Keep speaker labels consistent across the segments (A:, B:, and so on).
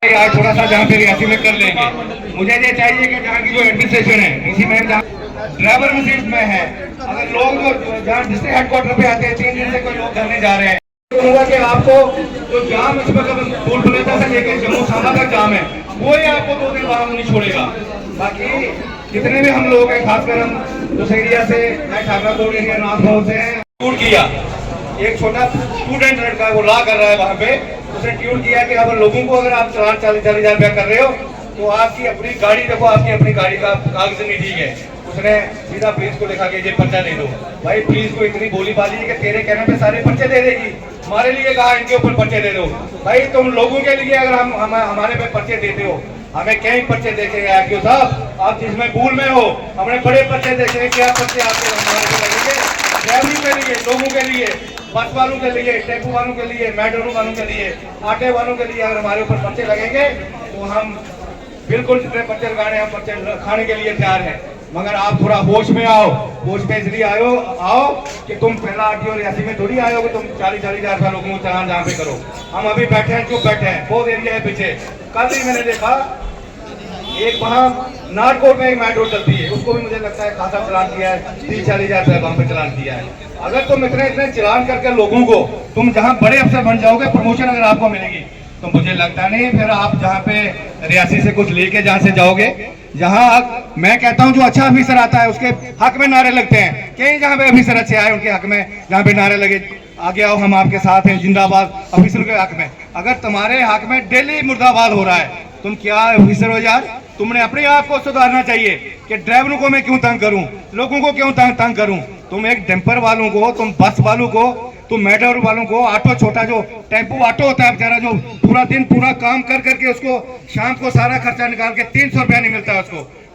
A: आज थोड़ा सा जहाँ पे रियासी में कर लेंगे। मुझे ये चाहिए कि जहाँ की जो एडमिनिस्ट्रेशन है इसी में ड्राइवर में सीट में है, अगर लोग जो जहाँ डिस्ट्रिक्ट हेडक्वार्टर पे आते हैं 3 दिन से कोई लोग घर नहीं जा रहे हैं, कहूँगा कि आपको जो जाम इस वक्त टोल प्लाजा से लेकर जम्मू सांबा तक जाम है वो ही आपको 2 दिन बाद नहीं छोड़ेगा। बाकी जितने भी हम लोग हैं, खासकर हम उस एरिया से, मैं ठाकराकोट एरिया नॉर्थ हाउस से टूर किया, एक छोटा स्टूडेंट लड़का वो ला कर रहा है वहाँ पे, उसने ट्यून किया कि अगर लोगों को अगर आप चालान 40,000 रुपया कर रहे हो तो आपकी अपनी गाड़ी देखो, आपकी अपनी गाड़ी का कागज नहीं ठीक है। उसने सीधा पुलिस को लिखा कि ये पर्चा दे दो। भाई पुलिस को इतनी बोलीबाजी है कि तेरे कहने पे सारे पर्चे दे देगी, हमारे लिए कहा इनके ऊपर पर्चे दे दो। भाई तुम लोगों के लिए अगर हम हमारे पे पर्चे देते हो, हमें कई पर्चे देखे गए क्यों साहब, आप जिसमें भूल में हो, हमने बड़े पर्चे देखे, क्या पर्चे आपके हमारे पे लगेंगे, ड्राइवरी के लिए, लोगों के लिए, बस वालों के लिए, टेम्पो वालों के लिए, मेट्रो वालों के लिए, आटे वालों के लिए अगर हमारे ऊपर पर्चे लगेंगे तो हम बिल्कुल जितने पर्चे लगाने हम पर्चे खाने के लिए तैयार हैं। मगर आप थोड़ा होश में आओ, होश में इसलिए आओ कि तुम पहला आरटीओ रियासी में थोड़ी आए हो कि तुम 40,000 रुपया लोगों को चालान जहाँ पे करो। हम अभी बैठे हैं, चुप बैठे हैं, बहुत एरिया है पीछे। कल ही मैंने देखा एक वहाँ नारकोट में एक मेट्रो चलती है, उसको भी मुझे लगता है खासा चलान किया है, 30-40,000 रुपया वहाँ पे चलान किया है। अगर तुम इतने चलान करके लोगों को, तुम जहाँ बड़े अफसर बन जाओगे, प्रमोशन अगर आपको मिलेगी, तो मुझे लगता नहीं फिर आप जहाँ पे रियासी से कुछ लेके जहाँ से जाओगे, जहाँ मैं कहता हूँ जो अच्छा ऑफिसर आता है उसके हक में नारे लगते हैं, कहीं जहाँ पे ऑफिसर अच्छे आए उनके हक में जहाँ पे नारे लगे, आगे आओ हम आपके साथ हैं, जिंदाबाद ऑफिसर के हक में। अगर तुम्हारे हक में डेली मुर्दाबाद हो रहा है, तुम क्या ऑफिसर हो यार? तुमने अपने आप को सुधारना चाहिए कि ड्राइवरों को मैं क्यों तंग करूं, लोगों को क्यों तंग करूं। तुम एक डंपर वालों को, तुम बस वालों को, तुम मेट्रो वालों को, ऑटो छोटा जो टेम्पो ऑटो होता है बेचारा, जो पूरा दिन पूरा काम कर करके उसको शाम को सारा खर्चा निकाल के 300 रुपया नहीं मिलता है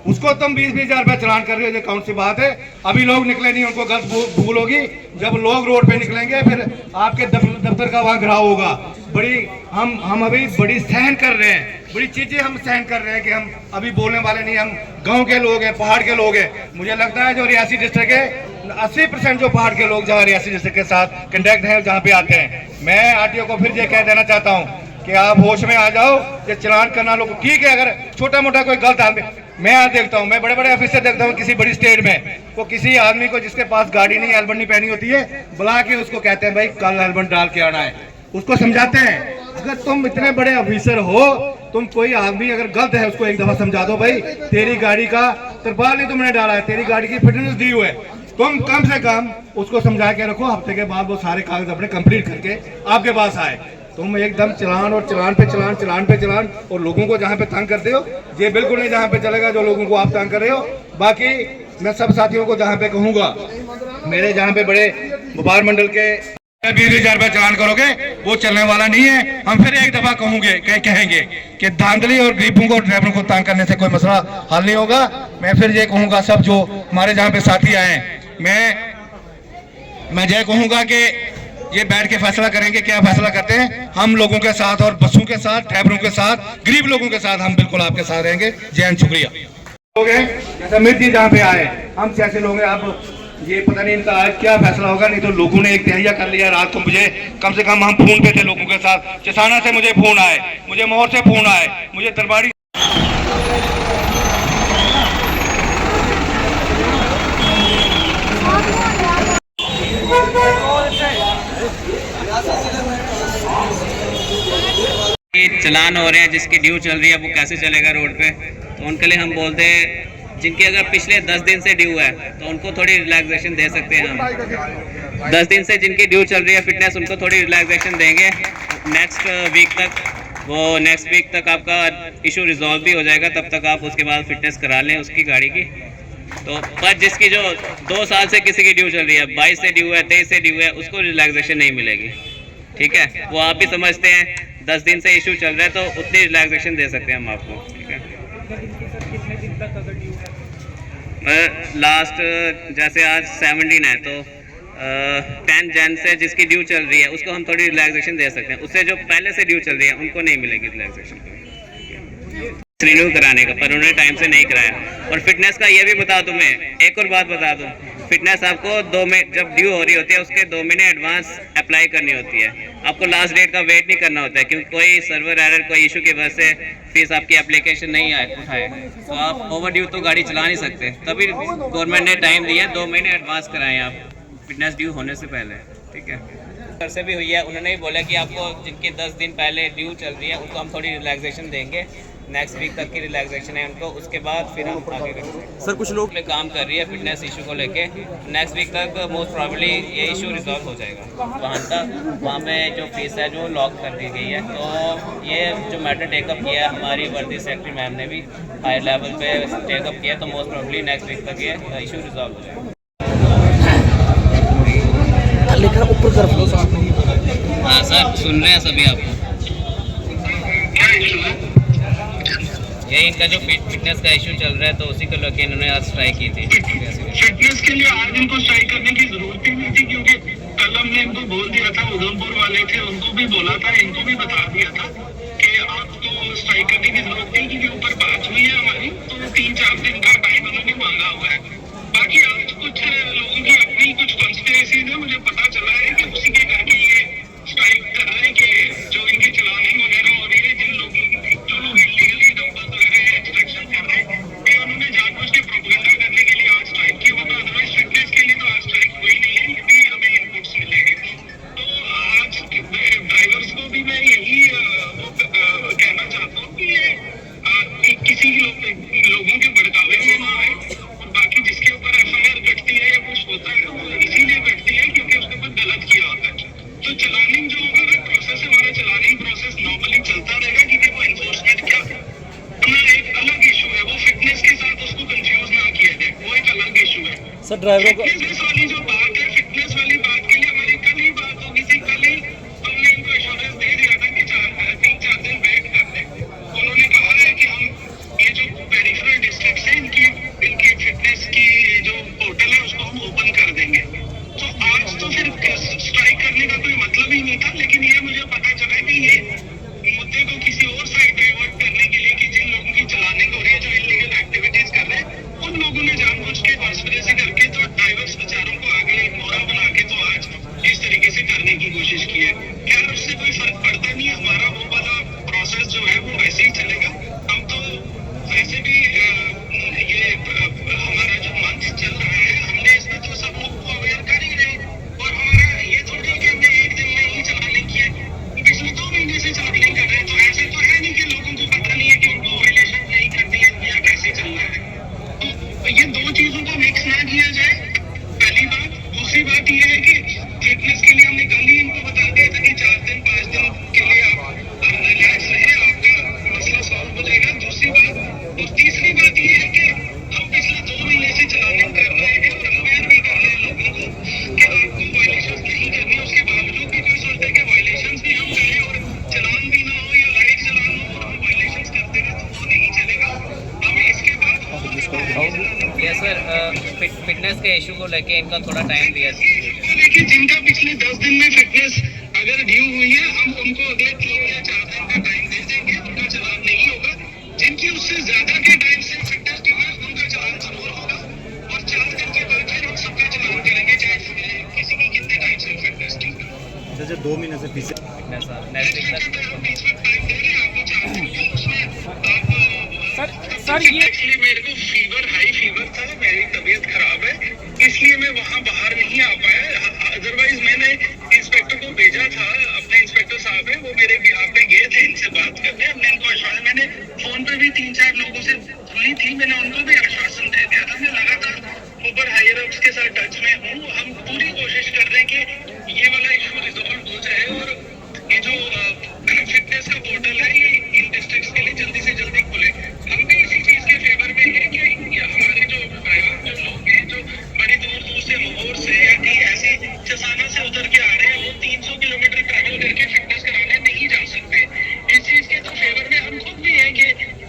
A: उसको तुम 20-20 हजार रुपया चलान कर रहे हो। ये कौन सी बात है? अभी लोग निकले नहीं, उनको गलत भूल होगी। जब लोग रोड पे निकलेंगे फिर आपके दफ्तर का वहां घिराव होगा। बड़ी हम अभी बड़ी सहन कर रहे हैं, बड़ी चीजें हम सहन कर रहे हैं कि हम अभी बोलने वाले नहीं, हम गांव के लोग हैं, पहाड़ के लोग हैं। मुझे लगता है जो रियासी डिस्ट्रिक्ट है 80% जो पहाड़ के लोग जहाँ रियासी डिस्ट्रिक्ट के साथ कंटेक्ट है जहाँ पे आते हैं। मैं आरटीओ को फिर ये कह देना चाहता हूँ कि आप होश में आ जाओ, ये चलान करना लोग ठीक है। अगर छोटा मोटा कोई गलत आदमी, मैं आज देखता हूँ, मैं बड़े बड़े ऑफिसर देखता हूँ किसी बड़ी स्टेट में, वो किसी आदमी को जिसके पास गाड़ी नहीं, हेलमेट नहीं पहनी होती है, बुला के उसको कहते हैं भाई कल हेलमेट डाल के आना है, उसको समझाते हैं। अगर तुम इतने बड़े ऑफिसर हो, तुम कोई आदमी अगर गलत है उसको एक दफा समझा दो, भाई तेरी गाड़ी का तरपाल नहीं तुमने डाला है, तेरी गाड़ी की फिटनेस दी हुई है, तुम कम से कम उसको समझा के रखो, हफ्ते के बाद वो सारे कागज अपने कंप्लीट करके आपके पास आए। तुम एकदम चलान और चलान पे चलान, चलान पे चलान, और लोगों को जहाँ पे तंग करते हो, ये बिल्कुल नहीं जहाँ पे चलेगा जो लोगों को आप तंग कर रहे हो। बाकी मैं सब साथियों को जहाँ पे कहूँगा, मेरे जहाँ पे बड़े व्यापार मंडल के 20,000 रुपया चलान करोगे वो चलने वाला नहीं है। हम फिर एक दफा कहेंगे कि धांधली और गरीबों को, ड्राइवरों को तंग करने से कोई मसला हल नहीं होगा। मैं फिर ये कहूँगा, सब जो हमारे जहाँ पे साथी आए हैं, मैं ये कहूँगा कि ये बैठ के फैसला करेंगे, क्या फैसला करते हैं। हम लोगों के साथ और बसों के साथ, ड्राइवरों के साथ, गरीब लोगों के साथ हम बिल्कुल आपके साथ रहेंगे। जय हिंद, शुक्रिया। लोग हैं जैसे अमित जी जहाँ पे आए, हम कैसे लोग हैं, अब ये पता नहीं इनका आज क्या फैसला होगा। नहीं तो लोगों ने एक तहैया कर लिया रात को, मुझे कम से कम हम फोन पे थे लोगों के साथ, चसाना से मुझे फोन आए, मुझे मोहर से फोन आए, मुझे दरबारी
B: चलान हो रहे हैं, जिसकी ड्यू चल रही है वो कैसे चलेगा रोड पे। तो उनके लिए हम बोलते हैं जिनके अगर पिछले 10 दिन से ड्यू है तो उनको थोड़ी रिलैक्सेशन दे सकते हैं हम। 10 दिन से जिनकी ड्यू चल रही है फिटनेस, उनको थोड़ी रिलैक्सेशन देंगे नेक्स्ट वीक तक। वो नेक्स्ट वीक तक आपका इशू रिजॉल्व भी हो जाएगा, तब तक आप उसके बाद फिटनेस करा लें उसकी गाड़ी की। तो पर जिसकी जो 2 साल से किसी की ड्यू चल रही है, 22 से ड्यू है, 23 से ड्यू है, उसको रिलैक्सेशन नहीं मिलेगी। ठीक है, वो आप भी समझते हैं 10 दिन से इशू चल रहा है तो उतनी रिलैक्सेशन दे सकते हैं हम आपको। ठीक है, लास्ट जैसे आज 17 है तो 10 जन से जिसकी ड्यू चल रही है उसको हम थोड़ी रिलैक्सेशन दे सकते हैं। उससे जो पहले से ड्यू चल रही है उनको नहीं मिलेगी रिलैक्सेशन रिन्यू कराने का, पर उन्होंने टाइम से नहीं कराया। और फिटनेस का ये भी बता दूं, मैं एक और बात बता दूं, फिटनेस आपको 2 महीने जब ड्यू हो रही होती है उसके 2 महीने एडवांस अप्लाई करनी होती है। आपको लास्ट डेट का वेट नहीं करना होता है, क्योंकि कोई सर्वर एरर कोई इशू की वजह से फीस आपकी एप्लीकेशन नहीं उठाए तो आप ओवर ड्यू तो गाड़ी चला नहीं सकते। तभी गवर्नमेंट ने टाइम दिया 2 महीने एडवांस कराएं आप फिटनेस ड्यू होने से पहले, ठीक है। सर से भी हुई है, उन्होंने ही बोला कि आपको जिनकी 10 दिन पहले ड्यू चल रही है उनको हम थोड़ी रिलैक्सेशन देंगे, नेक्स्ट वीक तक की रिलैक्सेशन है उनको, उसके बाद फिर हम आगे करेंगे।
C: सर कुछ लोग
B: पे काम कर रही है फिटनेस इशू को लेके, नेक्स्ट वीक तक मोस्ट प्रॉब्ली ये इशू रिजॉल्व हो जाएगा। वहाँ पे जो फीस है जो लॉक कर दी गई है, तो ये जो मैटर टेकअप किया है हमारी वर्दी सेक्रेटरी मैम ने भी हाई लेवल पे टेकअप किया, तो मोस्ट प्रॉब्ली नेक्स्ट वीक तक ये इशू रिजॉल्व हो जाएगा।
C: ऊपर कर
B: हाँ सर, सुन रहे हैं सभी आपको। ये इनका जो फिटनेस का इशू चल रहा है तो उसी को लेकर इन्होंने आज स्ट्राइक की थी।
D: फिटनेस के लिए आज इनको स्ट्राइक करने की जरूरत ही नहीं थी, क्योंकि कल हमने इनको बोल दिया था, उधमपुर वाले थे उनको भी बोला था, इनको भी बता दिया था कि आपको स्ट्राइक करने की जरूरत नहीं, क्योंकि ऊपर बात हुई है हमारी, तो 3-4 दिन का टाइम उन्होंने मांगा हुआ है। बाकी आज कुछ लोगों की अपनी कुछ कॉन्स्पिरेसीज है, मुझे पता चला है कि उसी के करके ये स्ट्राइक कर रहे हैं कि जो इनकी चलानिंग वगैरह हो रही है, जो लोग इलीगली डंपर्स वगैरह एक्सट्रैक्शन कर रहे हैं, ये उन्होंने जानबूझ के प्रोपेगेंडा करने के लिए आज स्ट्राइक किया, वरना अदरवाइज फिटनेस के लिए तो आज स्ट्राइक हुई नहीं है, ये भी हमें इनपुट्स मिलेंगे। तो आज ड्राइवर्स को भी मैं यही कहना चाहता हूँ कि ये किसी लोगों के भड़कावे में ना आए, और बाकी जिसके ऊपर FIR कटती है या कुछ होता है वो इसीलिए कटती है क्योंकि उसने कुछ गलत किया होता है। तो चलानिंग जो हमारा प्रोसेस है, हमारा चलानिंग प्रोसेस नॉर्मली चलता रहेगा, क्योंकि वो एनफोर्समेंट क्या अपना एक अलग इशू है, वो फिटनेस के साथ उसको कंफ्यूज ना किया जाए, वो एक अलग इशू है।
C: सर ड्राइवर को
D: फिटनेस वाली जो बात है, फिटनेस वाली बात के लिए हमारी कल ही बात होगी थी, कल ही हमने इनको एश्योरेंस दे दिया था कि 3-4 दिन वेट कर लें। उन्होंने कहा है कि हम ये जो पेरिफेरल डिस्ट्रिक्ट है इनकी फिटनेस की जो पोर्टल है उसको हम ओपन कर देंगे। तो आज तो फिर स्ट्राइक करने का कोई मतलब ही नहीं था, लेकिन ये मुझे पता चला कि ये मुद्दे को किसी और साइड डाइवर्ट करने के लिए, कि जिन लोगों की चलाने को हो रही है, जो इलीगल एक्टिविटीज कर रहे हैं, उन लोगों ने जानबूझ के कॉन्स्पिरेसी करके तो ड्राइवर्स बेचारों को आगे एक मोहरा बना के तो आज इस तरीके से करने की कोशिश की है। खैर उससे कोई फर्क पड़ता नहीं है, हमारा वो वाला प्रोसेस जो है वो वैसे ही चलेगा। हम तो वैसे भी ये हमारा जो मंच चल रहा है, हमने इसमें तो सब लोग को अवेयर कर ही रहे, और हमारा ये थोड़ी कि हमने एक दिन में ही चलानिंग की है, पिछले 2 महीने से चलानिंग कर रहे हैं, तो ऐसे तो है नहीं कि लोगों को पता नहीं है कि उनको वायलेशन नहीं करनी है या कैसे चल रहा है। तो ये 2 चीजों को मिक्स ना किया जाए, पहली बात। दूसरी बात ये है कि फिटनेस के लिए हमने कल ही इनको बता दिया था कि 4 दिन 5 दिन के लिए आप रिलैक्स रहे, आपका मसला सॉल्व हो जाएगा। दूसरी बात और तीसरी बात ये है कि हम पिछले 2 महीने से चलानिंग कर रहे हैं और अवेयर भी कर रहे हैं लोगों को कि आपको वायलेशंस नहीं करनी, उसके बावजूद भी कोई सोचता है कि वायलेशंस भी हम करें और चलान भी ना हो या लाइट चलान हो और हम वायलेशंस करते रहे, तो वो नहीं चलेगा। हमें इसके बाद
B: ये सर फिटनेस के इशू को लेके इनका थोड़ा टाइम दिया।
D: देखिए, जिनका पिछले 10 दिन में फिटनेस अगर ड्यू हुई है, हम उनको अगले 3 या 4 दिन का टाइम दे देंगे, उनका चलान नहीं होगा। जिनकी उससे ज्यादा के टाइम से फिटनेस ड्यू है उनका चलान जरूर होगा, और 4 दिन के बाद फिर हम सबका चलान करेंगे, चाहे किसी की कितने टाइम से फिटनेस ड्यू है।
C: जैसे 2 महीने से पीछे
B: नेक्स्ट वीक तक
D: हम बीच में टाइम दे रहे हैं आपको 4 दिन का, उसमें सर ये एक्चुअली मेरे को हाई फीवर था, मेरी तबीयत खराब है, इसलिए मैं वहाँ बाहर नहीं आ पाया। अदरवाइज मैंने इंस्पेक्टर को भेजा था, अपने इंस्पेक्टर साहब है वो मेरे बिहार पे गए थे इनसे बात करने, हमने इनको आश्वासन, मैंने फोन पे भी 3-4 लोगों से हुई थी, मैंने उनको भी आश्वासन दे दिया था। मैं लगातार ऊपर हायर अप्स के साथ टच में हूँ, हम पूरी कोशिश कर रहे हैं कि ये वाला इशू रिजॉल्व हो जाए, और ये जो फिटनेस का पोर्टल है ये इन डिस्ट्रिक्ट्स के लिए जल्दी से जल्दी खुले। हम भी इसी चीज के फेवर में है कि हमारे जो ड्राइवर जो लोग हैं, जो बड़ी दूर से लाहौर से या कहीं ऐसे चसाना से उतर के आ रहे हैं, वो 300 किलोमीटर ट्रैवल करके फिटनेस कराने नहीं जा सकते। इस चीज के तो फेवर में हम खुद भी हैं कि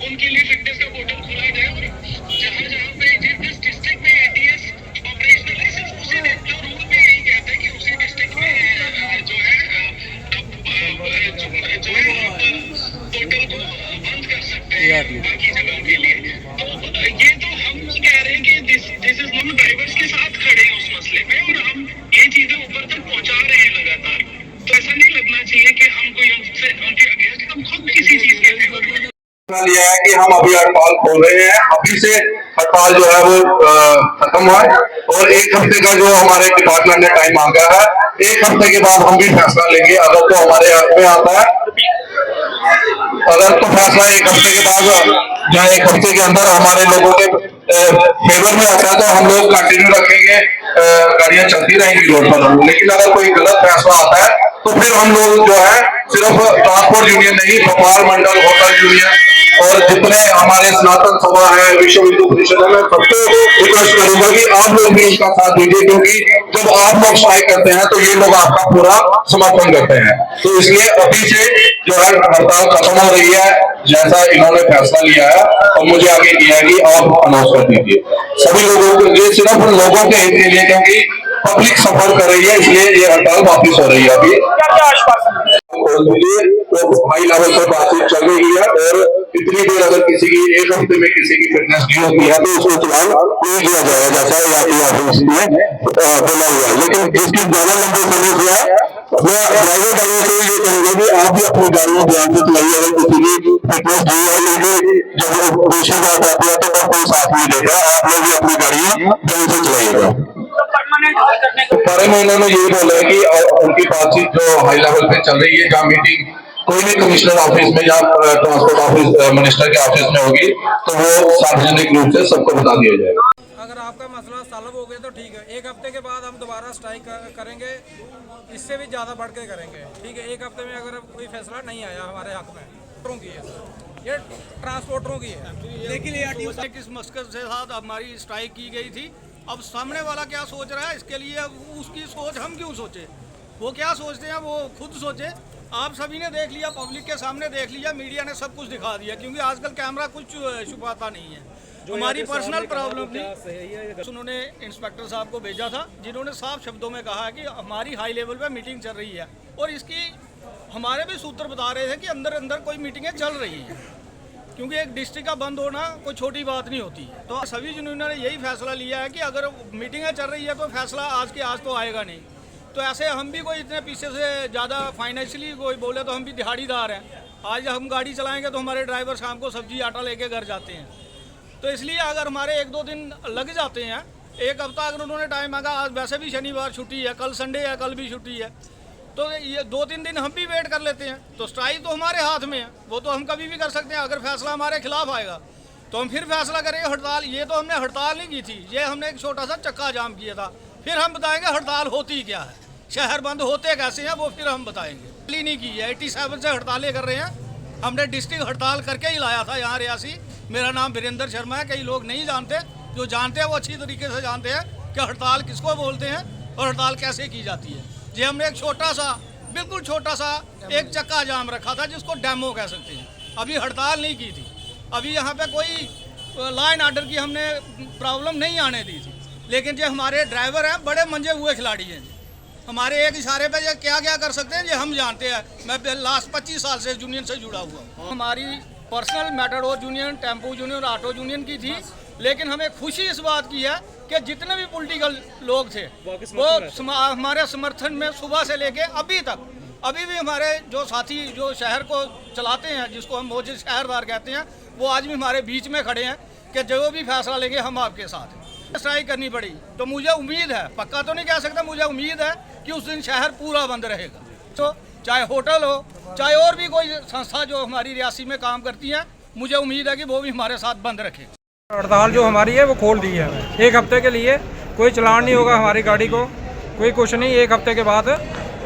D: उनके लिए फिटनेस का पोर्टल खुला जाए, और जहाँ पे जिस डिस्ट्रिक्ट में ATS ऑपरेशनल है, सिर्फ उसी जो रूल में यही कहता है कि उसी डिस्ट्रिक्ट में जो है पोर्टल को बंद कर सकते हैं बाकी जगहों के लिए। तो ये तो हम कह रहे हैं कि दिस इज नॉट ड्राइवर्स के साथ खड़े मसले पे और हम ये चीजें ऊपर तक पहुंचा रहे हैं लगातार। तो ऐसा नहीं लगना चाहिए कि हम कोई उनके अगेंस्ट, हम खुद किसी चीज के फेवर में
A: लिया है कि हम अभी हड़ताल खोल रहे हैं। अभी से हड़ताल जो है वो खत्म हुआ है और 1 हफ्ते का जो हमारे डिपार्टमेंट ने टाइम मांगा है, 1 हफ्ते के बाद हम भी फैसला लेंगे। अगर तो हमारे हाथ में आता है, अगर तो फैसला 1 हफ्ते के बाद जो 1 हफ्ते के अंदर हमारे लोगों के फेवर में आता है तो हम लोग कंटिन्यू रखेंगे, गाड़ियां चलती रहेंगी रोड पर। लेकिन अगर कोई गलत फैसला आता है तो फिर हम लोग जो है सिर्फ ट्रांसपोर्ट यूनियन नहीं, व्यापार मंडल, होटल यूनियन और जितने हमारे सनातन सभा है, विश्व हिंदू परिषद है, मैं सबको रिक्वेस्ट करूंगा कि आप लोग भी इसका साथ दीजिए, क्योंकि जब आप लोग स्ट्राइक करते हैं तो ये लोग आपका पूरा समर्थन करते हैं। तो इसलिए अभी से जो है हड़ताल खत्म हो रही है, जैसा इन्होंने फैसला लिया है, और मुझे आगे किया है कि आप अनाउंस कर दीजिए सभी लोगों के लिए, सिर्फ लोगों के हित के लिए, क्योंकि पब्लिक सफर कर रही है, इसलिए ये हड़ताल वापिस हो रही है। अभी तो हाई लेवल पर बातचीत चल रही है और इतनी देर अगर किसी की 1 हफ्ते में किसी की फिटनेस नहीं होती है तो उसको चलान नहीं किया जाएगा, जैसा ऑफिस में बोला हुआ है। लेकिन जिसकी ज्यादा लंबे समय से है, मैं ड्राइवर भाइयों से ये कहूंगा कि आप भी अपनी गाड़ियां ध्यान से चलाइए। अगर किसी की फिटनेस नहीं है, लेकिन जब दूसरी बात आती है तो कोई साथ नहीं देगा, आप लोग भी अपनी गाड़ियां ध्यान से चलाइएगा। सारे महीने में यही बोला है कि उनकी बातचीत जो हाई लेवल पे चल रही है, जहाँ मीटिंग कोई भी कमिश्नर ऑफिस में या ट्रांसपोर्ट ऑफिस मिनिस्टर के ऑफिस में होगी तो वो सार्वजनिक रूप से सबको बता दिया जाएगा।
E: अगर आपका मसला सॉल्व हो गया तो ठीक है, 1 हफ्ते के बाद हम दोबारा स्ट्राइक करेंगे, इससे भी ज़्यादा बढ़ के करेंगे। ठीक है, 1 हफ्ते में अगर कोई फैसला नहीं आया हमारे हक में, की है ये ट्रांसपोर्टरों की है।
F: लेकिन किस मकसद से साथ हमारी स्ट्राइक की गई थी, अब सामने वाला क्या सोच रहा है इसके लिए उसकी सोच हम क्यों सोचे, वो क्या सोचते हैं वो खुद सोचे। आप सभी ने देख लिया, पब्लिक के सामने देख लिया, मीडिया ने सब कुछ दिखा दिया, क्योंकि आजकल कैमरा कुछ छुपाता नहीं है। हमारी पर्सनल प्रॉब्लम थी, उन्होंने इंस्पेक्टर साहब को भेजा था, जिन्होंने साफ शब्दों में कहा कि हमारी हाई लेवल पे मीटिंग चल रही है, और इसकी हमारे भी सूत्र बता रहे थे कि अंदर अंदर कोई मीटिंगें चल रही हैं, क्योंकि एक डिस्ट्रिक्ट का बंद होना कोई छोटी बात नहीं होती। तो सभी यूनियनों ने यही फैसला लिया है कि अगर मीटिंगें चल रही है तो फैसला आज के आज तो आएगा नहीं। तो ऐसे हम भी कोई इतने पीछे से ज़्यादा फाइनेंशियली कोई बोले तो हम भी दिहाड़ीदार हैं। आज हम गाड़ी चलाएंगे तो हमारे ड्राइवर शाम को सब्जी आटा लेके घर जाते हैं। तो इसलिए अगर हमारे 1-2 दिन लग जाते हैं, 1 हफ्ता अगर उन्होंने टाइम मांगा, आज वैसे भी शनिवार छुट्टी है, कल संडे है, कल भी छुट्टी है, तो ये 2-3 दिन हम भी वेट कर लेते हैं। तो स्ट्राइक तो हमारे हाथ में है, वो तो हम कभी भी कर सकते हैं। अगर फैसला हमारे खिलाफ आएगा तो हम फिर फैसला करेंगे हड़ताल। ये तो हमने हड़ताल नहीं की थी, ये हमने एक छोटा सा चक्का जाम किया था। फिर हम बताएंगे हड़ताल होती क्या है, शहर बंद होते कैसे हैं, वो फिर हम बताएंगे। नहीं की है, 87 से हड़तालें कर रहे हैं। हमने डिस्ट्रिक्ट हड़ताल करके ही लाया था यहाँ रियासी। मेरा नाम वीरेंद्र शर्मा है। कई लोग नहीं जानते, जो जानते हैं वो अच्छी तरीके से जानते हैं कि हड़ताल किसको बोलते हैं और हड़ताल कैसे की जाती है। ये हमने एक छोटा सा, बिल्कुल छोटा सा एक चक्का जाम रखा था, जिसको डेमो कह सकते हैं। अभी हड़ताल नहीं की थी, अभी यहाँ पे कोई लॉ एंड ऑर्डर की हमने प्रॉब्लम नहीं आने दी थी। लेकिन जो हमारे ड्राइवर हैं बड़े मंजे हुए खिलाड़ी हैं, हमारे एक इशारे पे ये क्या क्या कर सकते हैं ये हम जानते हैं। मैं लास्ट 25 साल से यूनियन से जुड़ा हुआ हूँ। हमारी personal Matador union, tempo union और ऑटो यूनियन की थी, लेकिन हमें खुशी इस बात की है कि जितने भी पॉलिटिकल लोग थे वो हमारे समर्थन में सुबह से लेके अभी तक, अभी भी हमारे जो साथी जो शहर को चलाते हैं, जिसको हम मौजूद शहरदार कहते हैं, वो आज भी हमारे बीच में खड़े हैं कि जो भी फैसला लेंगे हम आपके साथ हैं। स्ट्राइक करनी पड़ी तो मुझे उम्मीद है, पक्का तो नहीं कह सकता, मुझे उम्मीद है कि उस दिन शहर पूरा बंद रहेगा। तो चाहे होटल हो, चाहे और भी कोई संस्था जो हमारी रियासी में काम करती है, मुझे उम्मीद है कि वो भी हमारे साथ बंद रखे।
E: हड़ताल जो हमारी है वो खोल दी है 1 हफ्ते के लिए। कोई चलान नहीं होगा हमारी गाड़ी को, कोई कुछ नहीं। 1 हफ्ते के बाद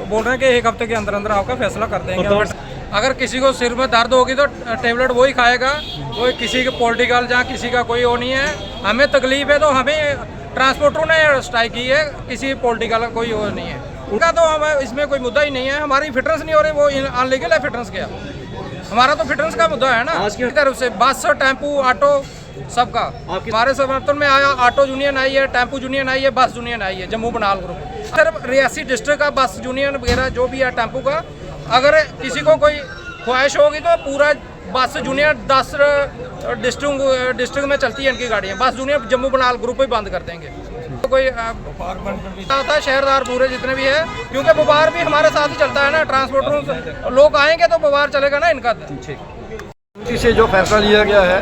E: बोल रहे हैं कि 1 हफ्ते के अंदर अंदर आपका फैसला कर देंगे। अगर किसी को सिर में दर्द होगी तो टेबलेट वही खाएगा, कोई किसी का पॉलिटिकल जहाँ किसी का कोई वो नहीं है। हमें तकलीफ है तो हमें ट्रांसपोर्टरों ने स्ट्राइक की है, किसी पॉलिटिकल का कोई वो नहीं है। उनका तो हमें इसमें कोई मुद्दा ही नहीं है। हमारी फिटनेस नहीं हो रही, वो अनलीगल है फिटनेस क्या, हमारा तो फिटनेस का मुद्दा है ना। की तरफ से बस, टेम्पू, ऑटो सबका हमारे समर्थन में आया। ऑटो यूनियन आई है, टेम्पू यूनियन आई है, बस यूनियन आई है, जम्मू बनाल ग्रुप। सिर्फ रियासी डिस्ट्रिक्ट का बस यूनियन वगैरह जो भी है टेम्पू का, अगर किसी को कोई ख्वाहिश होगी तो पूरा बस यूनियन 10 डिस्ट्रिक्ट में चलती है इनकी गाड़ियाँ। बस यूनियन जम्मू बनाल ग्रुप ही बंद कर देंगे। कोई आता है, शहरदार पूरे जितने भी है, क्योंकि व्यापार भी हमारे साथ ही चलता है ना, ट्रांसपोर्टरों लोग आएंगे तो व्यापार चलेगा ना इनका।
G: से जो फैसला लिया गया है,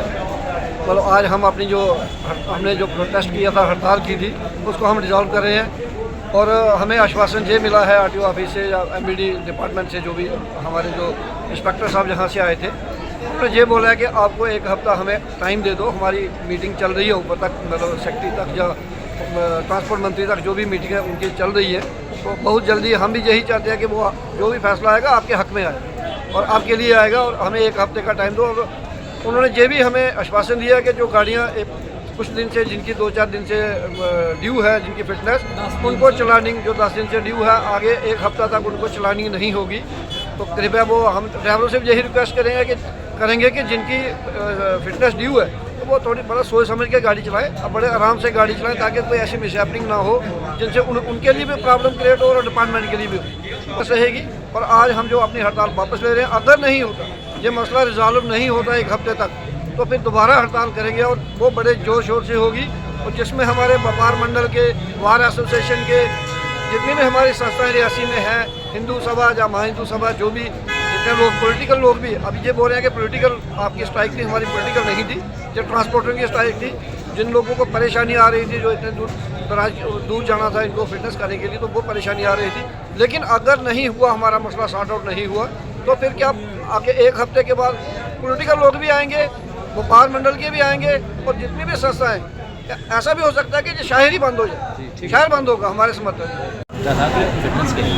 G: मतलब आज हम अपनी हमने जो प्रोटेस्ट किया था, हड़ताल की थी, उसको हम रिजॉल्व कर रहे हैं। और हमें आश्वासन ये मिला है आरटीओ ऑफिस से या एमबीडी डिपार्टमेंट से, जो भी हमारे जो इंस्पेक्टर साहब जहाँ से आए थे, उन्होंने ये बोला है कि आपको एक हफ़्ता हमें टाइम दे दो। हमारी मीटिंग चल रही है ऊपर तक, मतलब सेक्रेटरी तक या ट्रांसपोर्ट मंत्री तक जो भी मीटिंग है उनकी चल रही है। तो बहुत जल्दी हम भी यही चाहते हैं कि वो जो भी फैसला आएगा आपके हक़ में आए और आपके लिए आएगा, और हमें एक हफ़्ते का टाइम दो। और उन्होंने ये भी हमें आश्वासन दिया कि जो गाड़ियाँ कुछ दिन से, जिनकी 2-4 दिन से ड्यू है, जिनकी फिटनेस, उनको चलानिंग जो 10 दिन से ड्यू है, आगे एक हफ़्ता तक उनको चलानिंग नहीं होगी। तो कृपया वो हम ड्राइवरों से यही रिक्वेस्ट करेंगे कि जिनकी फिटनेस ड्यू है तो वो थोड़ी बड़ा सोच समझ के गाड़ी चलाएं, अब बड़े आराम से गाड़ी चलाएं, ताकि कोई ऐसी मिसहैपनिंग ना हो जिनसे उनके लिए भी प्रॉब्लम क्रिएट हो और डिपार्टमेंट के लिए भी बस रहेगी। और आज हम जो अपनी हड़ताल वापस ले रहे हैं, अगर नहीं होता, ये मसला रिजॉल्व नहीं होता एक हफ़्ते तक, तो फिर दोबारा हड़ताल करेंगे और वो बड़े जोर शोर से होगी। और जिसमें हमारे व्यापार मंडल के, बार एसोसिएशन के, जितनी भी हमारी संस्थाएं रियासी में हैं, हिंदू सभा या महाहिंदू सभा, जो भी जितने लोग, पॉलिटिकल लोग भी अभी ये बोल रहे हैं कि पॉलिटिकल आपकी स्ट्राइक थी, हमारी पॉलिटिकल नहीं थी, जो ट्रांसपोर्टर की स्ट्राइक थी। जिन लोगों को परेशानी आ रही थी, जो इतने दूर जाना था इनको फिटनेस करने के लिए, तो वो परेशानी आ रही थी। लेकिन अगर नहीं हुआ, हमारा मसला सॉर्ट आउट नहीं हुआ, तो फिर क्या आगे एक हफ्ते के बाद पॉलिटिकल लोग भी आएंगे, व्यापार मंडल के भी आएंगे, और जितनी भी संस्थाएं, ऐसा भी हो सकता है कि शहर ही बंद हो जाए, शहर बंद होगा हमारे समर्थन।
C: फिटनेस के लिए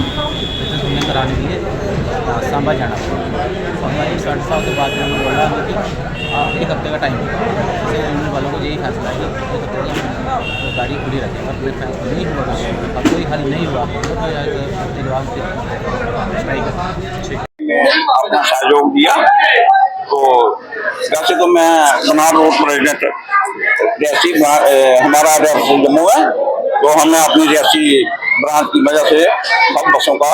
C: फिटनेस हमने कराने के लिए सांबा जाना, हमारे 60 साल के बाद में बोला कि एक हफ्ते का टाइम यूनियन वालों को यही फैसला है कि एक हफ्ते का गाड़ी खुली रखें। और कोई फैसला नहीं हुआ, अब कोई हल नहीं हुआ तो
H: अपना सहयोग दिया। तो वैसे तो मैं बनार रोड प्रेसिडेंट रियासी, हमारा रियासी जम्मू है, तो हमने अपनी रियासी ब्रांच की वजह से सब बसों का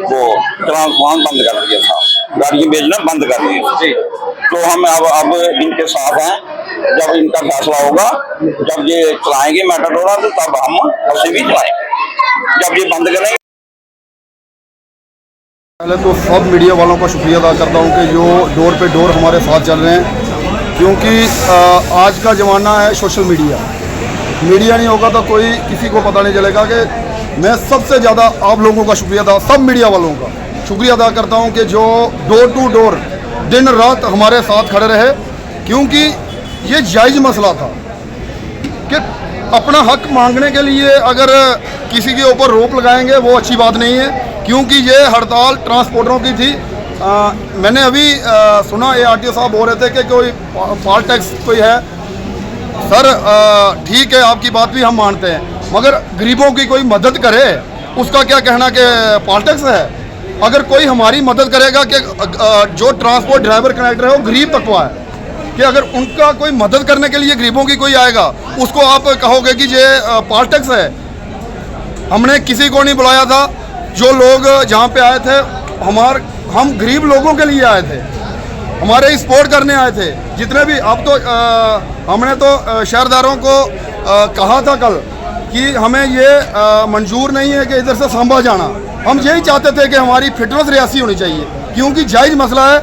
H: वो चलान बंद कर दिया था, गाड़ियाँ भेजना बंद कर दी। तो हम अब इनके साथ हैं। जब इनका फैसला होगा, जब ये चलाएंगे मेटाडोरा, तो तब हम बसें भी चलाएंगे। जब ये बंद करेंगे,
I: पहले तो सब मीडिया वालों का शुक्रिया अदा करता हूं कि जो डोर पे डोर हमारे साथ चल रहे हैं, क्योंकि आज का ज़माना है सोशल मीडिया। मीडिया नहीं होगा तो कोई किसी को पता नहीं चलेगा। कि मैं सबसे ज़्यादा आप लोगों का शुक्रिया अदा, सब मीडिया वालों का शुक्रिया अदा करता हूं कि जो डोर टू डोर दिन रात हमारे साथ खड़े रहे, क्योंकि ये जायज़ मसला था कि अपना हक मांगने के लिए अगर किसी के ऊपर रोक लगाएंगे वो अच्छी बात नहीं है, क्योंकि ये हड़ताल ट्रांसपोर्टरों की थी। मैंने अभी सुना ये आरटीओ साहब बोल रहे थे कि कोई फाल्ट टैक्स कोई है। सर ठीक है, आपकी बात भी हम मानते हैं, मगर गरीबों की कोई मदद करे, उसका क्या कहना कि फाल्ट टैक्स है। अगर कोई हमारी मदद करेगा कि जो ट्रांसपोर्ट ड्राइवर कनेक्टर है वो गरीब तबका है, कि अगर उनका कोई मदद करने के लिए गरीबों की कोई आएगा, उसको आप कहोगे कि ये फाल्ट टैक्स है। हमने किसी को नहीं बुलाया था। जो लोग जहाँ पे आए थे, हम गरीब लोगों के लिए आए थे, हमारे सपोर्ट करने आए थे जितने भी। अब तो हमने तो शहरदारों को कहा था कल कि हमें ये मंजूर नहीं है कि इधर से सांबा जाना। हम यही चाहते थे कि हमारी फिटनेस रियासी होनी चाहिए, क्योंकि जायज़ मसला है।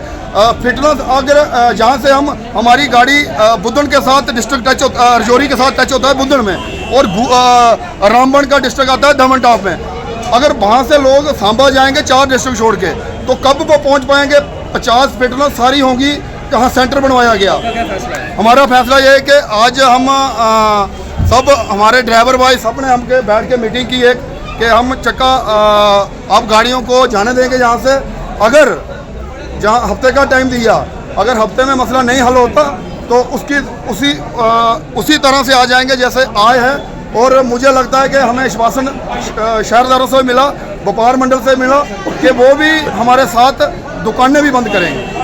I: फिटनेस अगर जहाँ से हमारी गाड़ी बुद्धन के साथ डिस्ट्रिक्ट टच होता है, रजौरी के साथ टच होता है बुद्धन में, और रामबन का डिस्ट्रिक्ट आता है दमन टॉप में। अगर वहाँ से लोग सांबा जाएंगे 4 डिस्ट्रिक्ट छोड़ के, तो कब वो पहुँच पाएंगे। 50 फिटनेस सारी होंगी, कहाँ सेंटर बनवाया गया। हमारा फैसला ये है कि आज हम सब हमारे ड्राइवर भाई सब ने हमके बैठ के मीटिंग की है कि हम चक्का आप गाड़ियों को जाने देंगे यहाँ से। अगर जहाँ हफ्ते का टाइम दिया, अगर हफ्ते में मसला नहीं हल होता तो उसी तरह से आ जाएंगे जैसे आए हैं। और मुझे लगता है कि हमें आश्वासन शहरदारों से मिला, व्यापार मंडल से मिला कि वो भी हमारे साथ दुकानें भी बंद करेंगे।